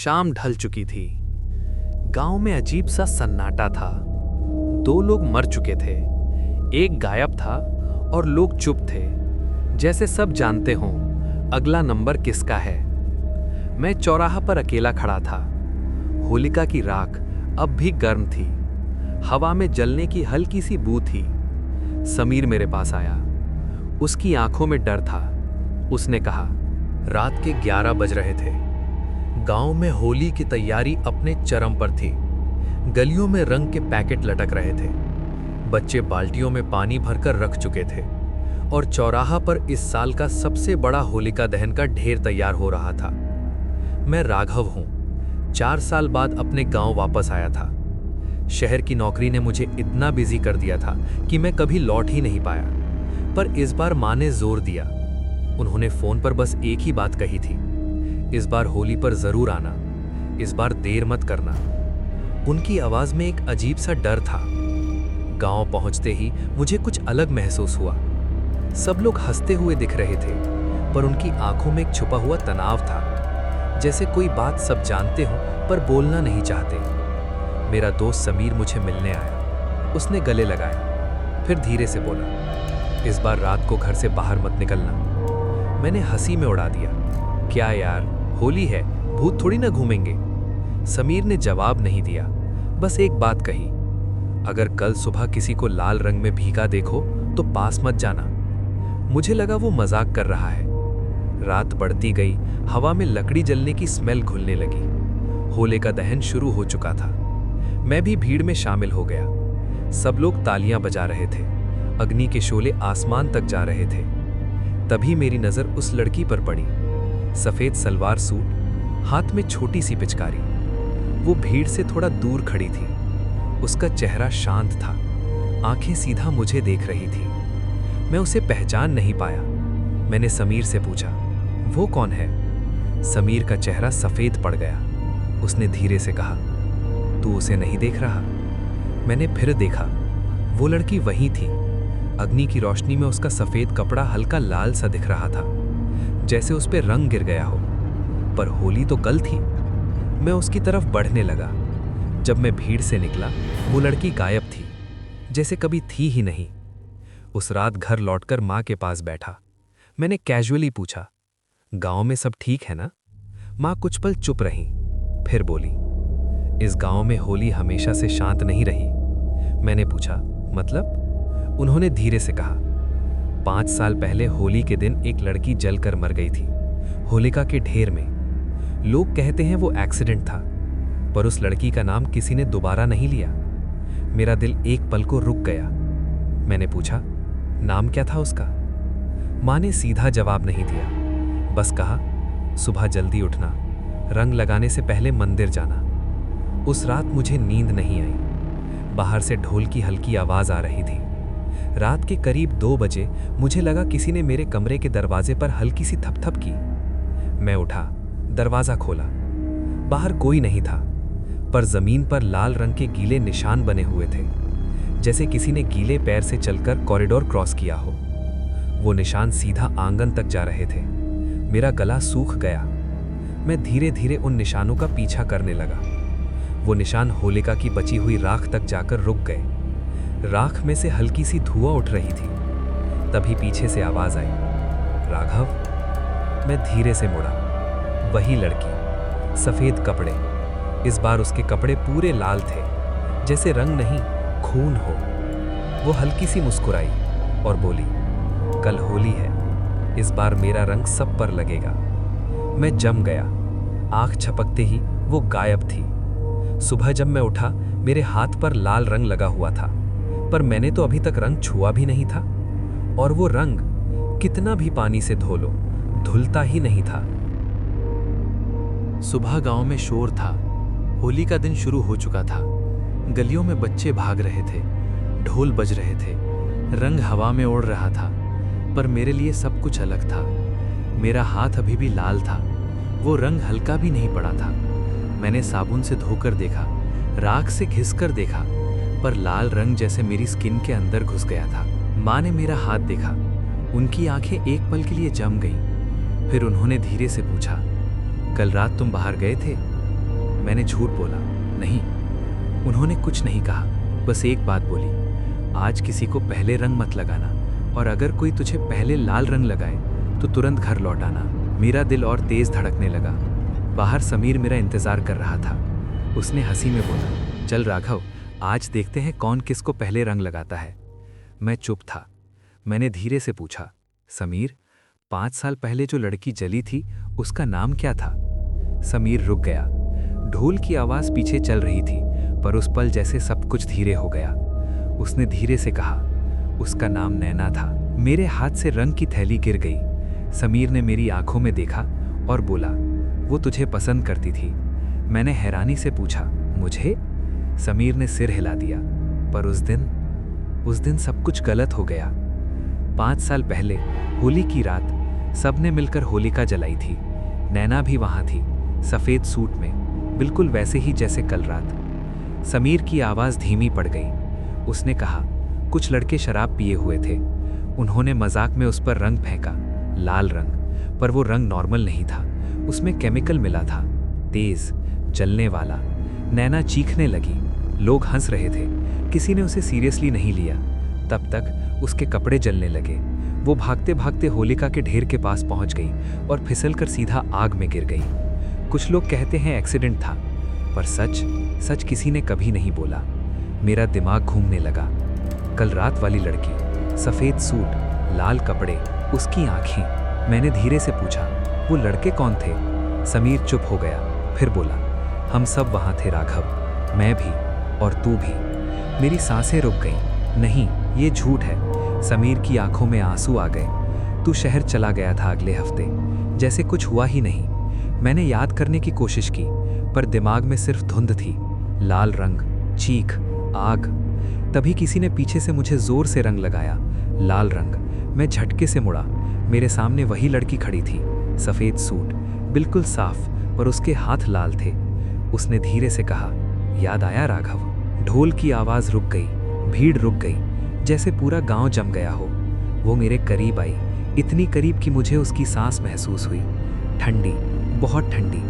शाम ढल चुकी थी। गांव में अजीब सा सन्नाटा था। 2 लोग मर चुके थे, एक गायब था और लोग चुप थे, जैसे सब जानते हों अगला नंबर किसका है। मैं चौराहा पर अकेला खड़ा था। होलिका की राख अब भी गर्म थी, हवा में जलने की हल्की सी बू थी। समीर मेरे पास आया। उसकी आंखों में डर था। उसने कहा, रात के 11 बज रहे थे। गांव में होली की तैयारी अपने चरम पर थी। गलियों में रंग के पैकेट लटक रहे थे, बच्चे बाल्टियों में पानी भरकर रख चुके थे और चौराहा पर इस साल का सबसे बड़ा होलिका दहन का ढेर तैयार हो रहा था। मैं राघव हूं, 4 साल बाद अपने गांव वापस आया था। शहर की नौकरी ने मुझे इतना बिजी कर दिया था कि मैं कभी लौट ही नहीं पाया। पर इस बार माँ ने जोर दिया। उन्होंने फोन पर बस एक ही बात कही थी, इस बार होली पर जरूर आना, इस बार देर मत करना। उनकी आवाज में एक अजीब सा डर था। गांव पहुंचते ही मुझे कुछ अलग महसूस हुआ। सब लोग हंसते हुए दिख रहे थे, पर उनकी आंखों में एक छुपा हुआ तनाव था, जैसे कोई बात सब जानते हो पर बोलना नहीं चाहते। मेरा दोस्त समीर मुझे मिलने आया। उसने गले लगाया, फिर धीरे से बोला, इस बार रात को घर से बाहर मत निकलना। मैंने हंसी में उड़ा दिया, क्या यार, होली है, भूत थोड़ी ना घूमेंगे। समीर ने जवाब नहीं दिया, बस एक बात कही, अगर कल सुबह किसी को लाल रंग में भीगा देखो तो पास मत जाना। मुझे लगा वो मजाक कर रहा है। रात बढ़ती गई, हवा में लकड़ी जलने की स्मेल घुलने लगी। होलिका दहन शुरू हो चुका था। मैं भी भीड़ में शामिल हो गया। सब लोग तालियां बजा रहे थे, अग्नि के शोले आसमान तक जा रहे थे। तभी मेरी नजर उस लड़की पर पड़ी, सफेद सलवार सूट, हाथ में छोटी सी पिचकारी। वो भीड़ से थोड़ा दूर खड़ी थी। उसका चेहरा शांत था, आंखें सीधा मुझे देख रही थी। मैं उसे पहचान नहीं पाया। मैंने समीर से पूछा, वो कौन है? समीर का चेहरा सफेद पड़ गया। उसने धीरे से कहा, तू उसे नहीं देख रहा? मैंने फिर देखा, वो लड़की वही थी। अग्नि की रोशनी में उसका सफेद कपड़ा हल्का लाल सा दिख रहा था, जैसे उस पे रंग गिर गया हो। पर होली तो कल थी। मैं उसकी तरफ बढ़ने लगा। जब मैं भीड़ से निकला, वो लड़की गायब थी, जैसे कभी थी ही नहीं। उस रात घर लौटकर माँ के पास बैठा। मैंने कैजुअली पूछा, गांव में सब ठीक है ना? माँ कुछ पल चुप रही, फिर बोली, इस गांव में होली हमेशा से शांत नहीं रही। मैंने पूछा, मतलब? उन्होंने धीरे से कहा, 5 साल पहले होली के दिन एक लड़की जलकर मर गई थी, होलिका के ढेर में। लोग कहते हैं वो एक्सीडेंट था, पर उस लड़की का नाम किसी ने दोबारा नहीं लिया। मेरा दिल एक पल को रुक गया। मैंने पूछा, नाम क्या था उसका? माँ ने सीधा जवाब नहीं दिया, बस कहा, सुबह जल्दी उठना, रंग लगाने से पहले मंदिर जाना। उस रात मुझे नींद नहीं आई। बाहर से ढोल की हल्की आवाज आ रही थी। रात के करीब 2 बजे मुझे लगा किसी ने मेरे कमरे के दरवाजे पर हल्की सी थपथप की। मैं उठा, दरवाजा खोला। बाहर कोई नहीं था, पर जमीन पर लाल रंग के गीले निशान बने हुए थे, जैसे किसी ने गीले पैर से चलकर कॉरिडोर क्रॉस किया हो। वो निशान सीधा आंगन तक जा रहे थे। मेरा गला सूख गया। मैं धीरे धीरे उन निशानों का पीछा करने लगा। वो निशान होलिका की बची हुई राख तक जाकर रुक गए। राख में से हल्की सी धुआं उठ रही थी। तभी पीछे से आवाज आई, राघव। मैं धीरे से मुड़ा। वही लड़की, सफेद कपड़े। इस बार उसके कपड़े पूरे लाल थे, जैसे रंग नहीं, खून हो। वो हल्की सी मुस्कुराई और बोली, कल होली है, इस बार मेरा रंग सब पर लगेगा। मैं जम गया। आंख झपकते ही वो गायब थी। सुबह जब मैं उठा, मेरे हाथ पर लाल रंग लगा हुआ था, पर मैंने तो अभी तक रंग छुआ भी नहीं था। और वो रंग कितना भी पानी से धो लो, धुलता ही नहीं था। सुबह गांव में शोर था। होली का दिन शुरू हो चुका था। गलियों में बच्चे भाग रहे थे, ढोल बज रहे थे, रंग हवा में उड़ रहा था। पर मेरे लिए सब कुछ अलग था। मेरा हाथ अभी भी लाल था, वो रंग हल्का भी नहीं पड़ा था। मैंने साबुन से धोकर देखा, राख से घिसकर देखा, पर लाल रंग जैसे मेरी स्किन के अंदर घुस गया था। माँ ने मेरा हाथ देखा। उनकी आंखें एक पल के लिए जम गईं। फिर उन्होंने धीरे से पूछा, कल रात तुम बाहर गए थे? मैंने झूठ बोला, नहीं। उन्होंने कुछ नहीं कहा, बस एक बात बोली, आज किसी को पहले रंग मत लगाना, और अगर कोई तुझे पहले लाल रंग लगाए तो तुरंत घर लौट आना। मेरा दिल और तेज धड़कने लगा। बाहर समीर मेरा इंतजार कर रहा था। उसने हंसी में बोला, चल राघव, आज देखते हैं कौन किसको पहले रंग लगाता है। मैं चुप था। मैंने धीरे से पूछा, समीर, 5 साल पहले जो लड़की जली थी उसका नाम क्या था? समीर रुक गया। ढोल की आवाज पीछे चल रही थी, पर उस पल जैसे सब कुछ धीरे हो गया। उसने धीरे से कहा, उसका नाम नैना था। मेरे हाथ से रंग की थैली गिर गई। समीर ने मेरी आंखों में देखा और बोला, वो तुझे पसंद करती थी। मैंने हैरानी से पूछा, मुझे? समीर ने सिर हिला दिया। पर उस दिन सब कुछ गलत हो गया। 5 साल पहले होली की रात सबने मिलकर होलिका जलाई थी। नैना भी वहां थी, सफेद सूट में, बिल्कुल वैसे ही जैसे कल रात। समीर की आवाज धीमी पड़ गई। उसने कहा, कुछ लड़के शराब पिए हुए थे। उन्होंने मजाक में उस पर रंग फेंका, लाल रंग। पर वो रंग नॉर्मल नहीं था, उसमें केमिकल मिला था, तेज, जलने वाला। नैना चीखने लगी। लोग हंस रहे थे, किसी ने उसे सीरियसली नहीं लिया। तब तक उसके कपड़े जलने लगे। वो भागते भागते होलिका के ढेर के पास पहुंच गई और फिसलकर सीधा आग में गिर गई। कुछ लोग कहते हैं एक्सीडेंट था, पर सच किसी ने कभी नहीं बोला। मेरा दिमाग घूमने लगा। कल रात वाली लड़की, सफेद सूट, लाल कपड़े, उसकी आंखें। मैंने धीरे से पूछा, वो लड़के कौन थे? समीर चुप हो गया, फिर बोला, हम सब वहां थे राघव, मैं भी और तू भी। मेरी सांसें रुक गईं। नहीं, ये झूठ है। समीर की आंखों में आंसू आ गए। तू शहर चला गया था अगले हफ्ते, जैसे कुछ हुआ ही नहीं। मैंने याद करने की कोशिश की, पर दिमाग में सिर्फ धुंध थी, लाल रंग, चीख, आग। तभी किसी ने पीछे से मुझे जोर से रंग लगाया, लाल रंग। मैं झटके से मुड़ा। मेरे सामने वही लड़की खड़ी थी, सफेद सूट, बिल्कुल साफ, पर उसके हाथ लाल थे। उसने धीरे से कहा, याद आया राघव? ढोल की आवाज रुक गई, भीड़ रुक गई, जैसे पूरा गांव जम गया हो। वो मेरे करीब आई, इतनी करीब कि मुझे उसकी सांस महसूस हुई, ठंडी, बहुत ठंडी।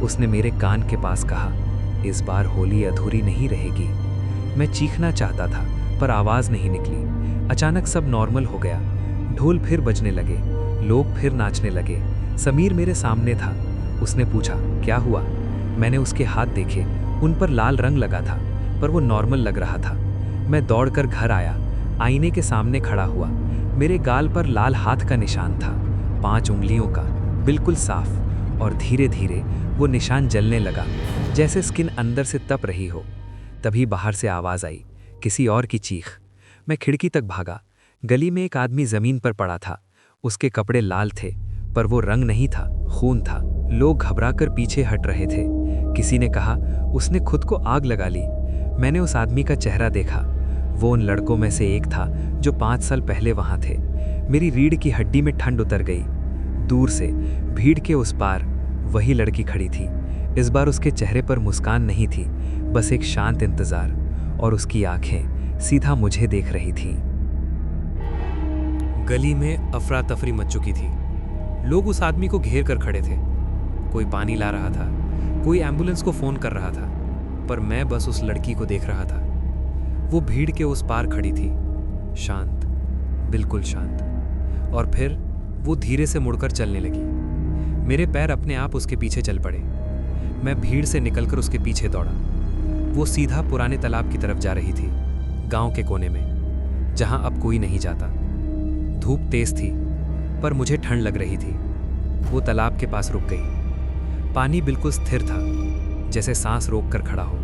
उसने मेरे कान के पास कहा, इस बार होली अधूरी नहीं रहेगी। मैं चीखना चाहता था, पर आवाज नहीं निकली। अचानक सब नॉर्मल हो गया। ढोल फिर बजने लगे, लोग फिर नाचने लगे। समीर मेरे सामने था। उसने पूछा, क्या हुआ? मैंने उसके हाथ देखे, उन पर लाल रंग लगा था, पर वो नॉर्मल लग रहा था। मैं दौड़कर घर आया, आईने के सामने खड़ा हुआ। मेरे गाल पर लाल हाथ का निशान था, 5 उंगलियों का, बिल्कुल साफ। और धीरे धीरे वो निशान जलने लगा, जैसे स्किन अंदर से तप रही हो। तभी बाहर से आवाज आई, किसी और की चीख। मैं खिड़की तक भागा। गली में एक आदमी जमीन पर पड़ा था। उसके कपड़े लाल थे, पर वो रंग नहीं था, खून था। लोग घबराकर पीछे हट रहे थे। किसी ने कहा, उसने खुद को आग लगा ली। मैंने उस आदमी का चेहरा देखा। वो उन लड़कों में से एक था जो 5 साल पहले वहां थे। मेरी रीढ़ की हड्डी में ठंड उतर गई। दूर से, भीड़ के उस पार, वही लड़की खड़ी थी। इस बार उसके चेहरे पर मुस्कान नहीं थी, बस एक शांत इंतजार, और उसकी आंखें सीधा मुझे देख रही थीं। गली में अफरा तफरी मच चुकी थी। लोग उस आदमी को घेर कर खड़े थे। कोई पानी ला रहा था, कोई एम्बुलेंस को फोन कर रहा था, पर मैं बस उस लड़की को देख रहा था। वो भीड़ के उस पार खड़ी थी, शांत, बिल्कुल शांत। और फिर वो धीरे से मुड़कर चलने लगी। मेरे पैर अपने आप उसके पीछे चल पड़े। मैं भीड़ से निकलकर उसके पीछे दौड़ा। वो सीधा पुराने तालाब की तरफ जा रही थी, गांव के कोने में, जहां अब कोई नहीं जाता। धूप तेज थी, पर मुझे ठंड लग रही थी। वो तालाब के पास रुक गई। पानी बिल्कुल स्थिर था, जैसे सांस रोक कर खड़ा हो।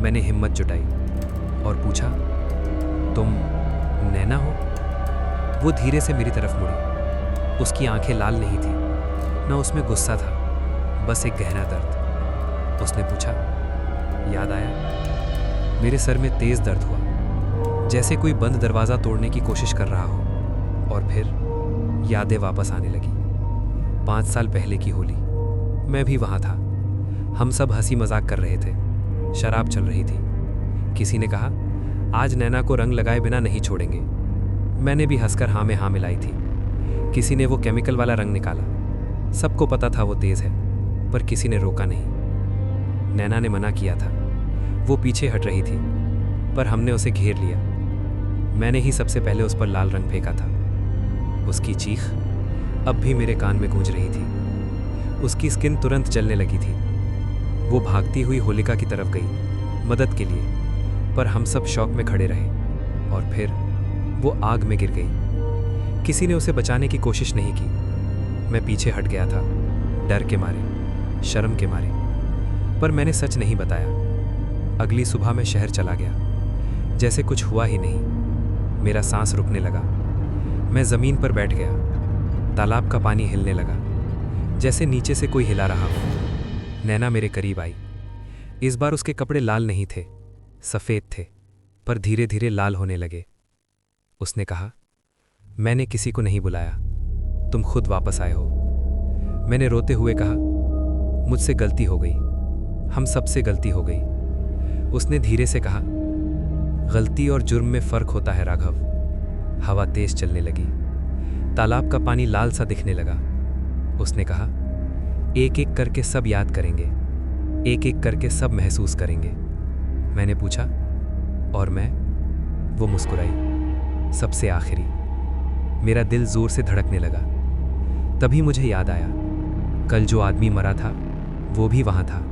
मैंने हिम्मत जुटाई और पूछा, तुम नैना हो? वो धीरे से मेरी तरफ मुड़ी। उसकी आंखें लाल नहीं थी, न उसमें गुस्सा था, बस एक गहरा दर्द। उसने पूछा, याद आया? मेरे सर में तेज दर्द हुआ, जैसे कोई बंद दरवाजा तोड़ने की कोशिश कर रहा हो। और फिर यादें वापस आने लगी। 5 साल पहले की होली, मैं भी वहां था। हम सब हंसी मजाक कर रहे थे, शराब चल रही थी। किसी ने कहा, आज नैना को रंग लगाए बिना नहीं छोड़ेंगे। मैंने भी हंसकर हाँ में हाँ मिलाई थी। किसी ने वो केमिकल वाला रंग निकाला। सबको पता था वो तेज है, पर किसी ने रोका नहीं। नैना ने मना किया था। वो पीछे हट रही थी, पर हमने उसे घेर लिया। मैंने ही सबसे पहले उस पर लाल रंग फेंका था। उसकी चीख अब भी मेरे कान में गूंज रही थी। उसकी स्किन तुरंत जलने लगी थी। वो भागती हुई होलिका की तरफ गई मदद के लिए, पर हम सब शौक में खड़े रहे। और फिर वो आग में गिर गई। किसी ने उसे बचाने की कोशिश नहीं की। मैं पीछे हट गया था, डर के मारे, शर्म के मारे। पर मैंने सच नहीं बताया। अगली सुबह मैं शहर चला गया, जैसे कुछ हुआ ही नहीं। मेरा सांस रुकने लगा। मैं ज़मीन पर बैठ गया। तालाब का पानी हिलने लगा, जैसे नीचे से कोई हिला रहा हो। नैना मेरे करीब आई। इस बार उसके कपड़े लाल नहीं थे, सफ़ेद थे, पर धीरे धीरे लाल होने लगे। उसने कहा, मैंने किसी को नहीं बुलाया, तुम खुद वापस आए हो। मैंने रोते हुए कहा, मुझसे गलती हो गई, हम सबसे गलती हो गई। उसने धीरे से कहा, गलती और जुर्म में फ़र्क होता है राघव। हवा तेज चलने लगी। तालाब का पानी लाल सा दिखने लगा। उसने कहा, एक एक करके सब याद करेंगे, एक एक करके सब महसूस करेंगे। मैंने पूछा, और मैं? वो मुस्कुराई। सबसे आखिरी। मेरा दिल जोर से धड़कने लगा। तभी मुझे याद आया, कल जो आदमी मरा था वो भी वहां था।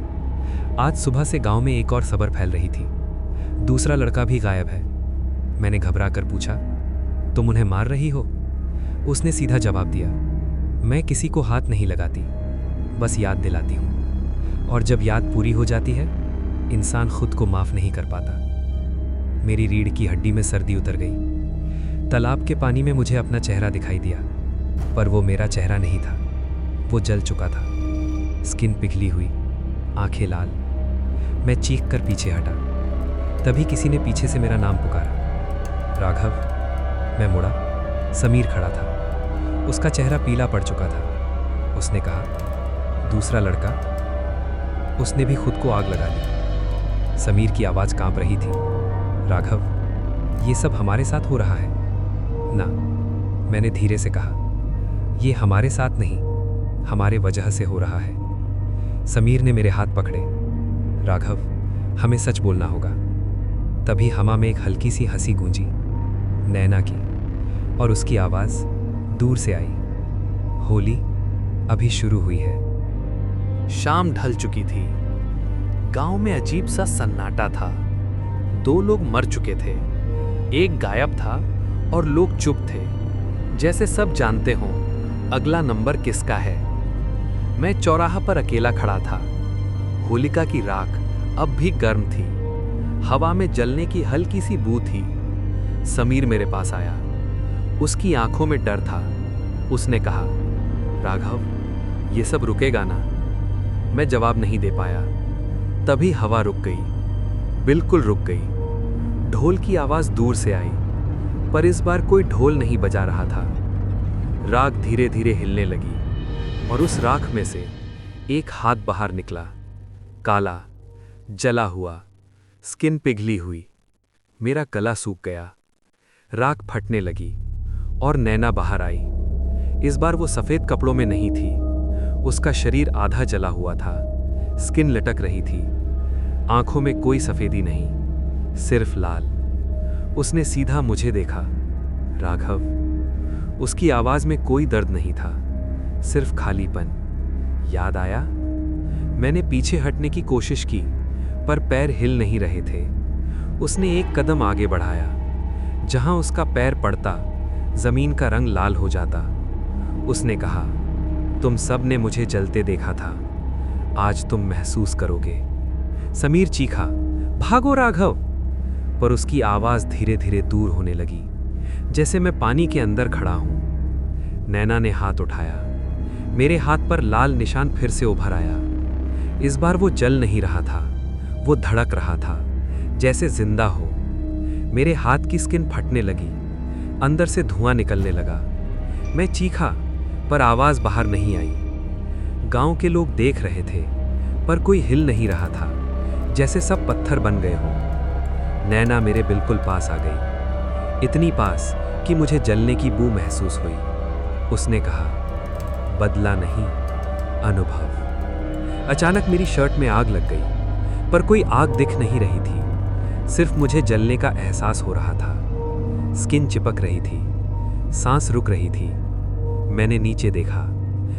आज सुबह से गांव में एक और खबर फैल रही थी, दूसरा लड़का भी गायब है। मैंने घबरा कर पूछा, तुम उन्हें मार रही हो? उसने सीधा जवाब दिया, मैं किसी को हाथ नहीं लगाती, बस याद दिलाती हूँ। और जब याद पूरी हो जाती है, इंसान खुद को माफ नहीं कर पाता। मेरी रीढ़ की हड्डी में सर्दी उतर गई। तालाब के पानी में मुझे अपना चेहरा दिखाई दिया, पर वो मेरा चेहरा नहीं था। वो जल चुका था, स्किन पिघली हुई, आंखें लाल। मैं चीख कर पीछे हटा। तभी किसी ने पीछे से मेरा नाम पुकारा, राघव। मैं मुड़ा। समीर खड़ा था। उसका चेहरा पीला पड़ चुका था। उसने कहा, दूसरा लड़का? उसने भी खुद को आग लगा ली। समीर की आवाज़ कांप रही थी, राघव, ये सब हमारे साथ हो रहा है ना? मैंने धीरे से कहा, ये हमारे साथ नहीं, हमारे वजह से हो रहा है। समीर ने मेरे हाथ पकड़े। राघव, हमें सच बोलना होगा। तभी हवा में एक हल्की सी हंसी गूंजी, नैना की, और उसकी आवाज़ दूर से आई, होली अभी शुरू हुई है। शाम ढल चुकी थी। गांव में अजीब सा सन्नाटा था। 2 लोग मर चुके थे, एक गायब था और लोग चुप थे, जैसे सब जानते हों अगला नंबर किसका है। मैं चौराहा पर अकेला खड़ा था। होलिका की राख अब भी गर्म थी। हवा में जलने की हल्की सी बू थी। समीर मेरे पास आया। उसकी आंखों में डर था। उसने कहा, राघव, ये सब रुकेगा ना? मैं जवाब नहीं दे पाया। तभी हवा रुक गई, बिल्कुल रुक गई। ढोल की आवाज दूर से आई, पर इस बार कोई ढोल नहीं बजा रहा था। राख धीरे धीरे हिलने लगी और उस राख में से एक हाथ बाहर निकला, काला, जला हुआ, स्किन पिघली हुई। मेरा गला सूख गया। राख फटने लगी और नैना बाहर आई। इस बार वो सफेद कपड़ों में नहीं थी। उसका शरीर आधा जला हुआ था, स्किन लटक रही थी। आंखों में कोई सफेदी नहीं, सिर्फ लाल। उसने सीधा मुझे देखा, राघव। उसकी आवाज में कोई दर्द नहीं था, सिर्फ खालीपन। याद आया? मैंने पीछे हटने की कोशिश की, पर पैर हिल नहीं रहे थे। उसने एक कदम आगे बढ़ाया। जहां उसका पैर पड़ता, जमीन का रंग लाल हो जाता। उसने कहा, तुम सब ने मुझे जलते देखा था, आज तुम महसूस करोगे। समीर चीखा, भागो राघव! पर उसकी आवाज धीरे धीरे दूर होने लगी, जैसे मैं पानी के अंदर खड़ा हूं। नैना ने हाथ उठाया। मेरे हाथ पर लाल निशान फिर से उभर आया। इस बार वो जल नहीं रहा था, वो धड़क रहा था, जैसे जिंदा हो। मेरे हाथ की स्किन फटने लगी, अंदर से धुआं निकलने लगा। मैं चीखा, पर आवाज बाहर नहीं आई। गांव के लोग देख रहे थे, पर कोई हिल नहीं रहा था, जैसे सब पत्थर बन गए हों। नैना मेरे बिल्कुल पास आ गई, इतनी पास कि मुझे जलने की बू महसूस हुई। उसने कहा, बदला नहीं, अनुभव। अचानक मेरी शर्ट में आग लग गई। पर कोई आग दिख नहीं रही थी। सिर्फ मुझे जलने का एहसास हो रहा था। स्किन चिपक रही थी, सांस रुक रही थी। मैंने नीचे देखा,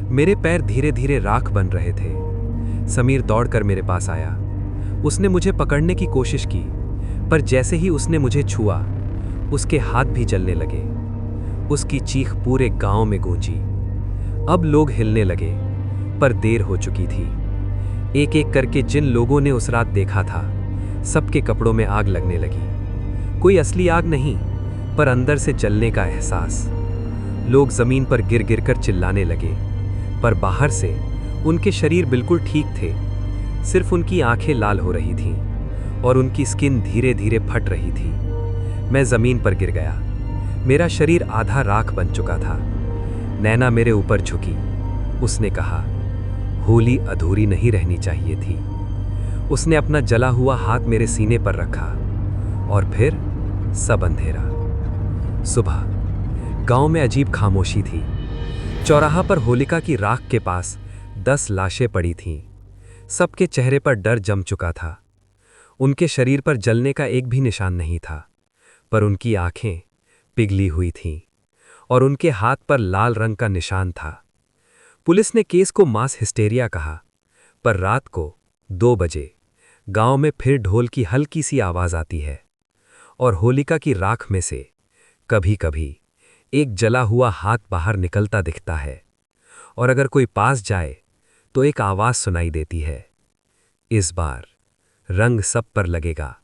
मेरे पैर धीरे धीरे राख बन रहे थे। समीर दौड़कर मेरे पास आया। उसने मुझे पकड़ने की कोशिश की, पर जैसे ही उसने मुझे छुआ, उसके हाथ भी जलने लगे। उसकी चीख पूरे गांव में गूंजी। अब लोग हिलने लगे, पर देर हो चुकी थी। एक एक करके जिन लोगों ने उस रात देखा था, सबके कपड़ों में आग लगने लगी। कोई असली आग नहीं, पर अंदर से जलने का एहसास। लोग जमीन पर गिर गिर कर चिल्लाने लगे, पर बाहर से उनके शरीर बिल्कुल ठीक थे। सिर्फ उनकी आंखें लाल हो रही थीं और उनकी स्किन धीरे धीरे फट रही थी। मैं जमीन पर गिर गया। मेरा शरीर आधा राख बन चुका था। नैना मेरे ऊपर झुकी। उसने कहा, होली अधूरी नहीं रहनी चाहिए थी। उसने अपना जला हुआ हाथ मेरे सीने पर रखा और फिर सब अंधेरा। सुबह गांव में अजीब खामोशी थी। चौराहा पर होलिका की राख के पास 10 लाशें पड़ी थीं। सबके चेहरे पर डर जम चुका था। उनके शरीर पर जलने का एक भी निशान नहीं था, पर उनकी आंखें पिघली हुई थीं और उनके हाथ पर लाल रंग का निशान था। पुलिस ने केस को मास हिस्टेरिया कहा, पर रात को 2 बजे गांव में फिर ढोल की हल्की सी आवाज आती है और होलिका की राख में से कभी-कभी एक जला हुआ हाथ बाहर निकलता दिखता है, और अगर कोई पास जाए तो एक आवाज सुनाई देती है, इस बार रंग सब पर लगेगा।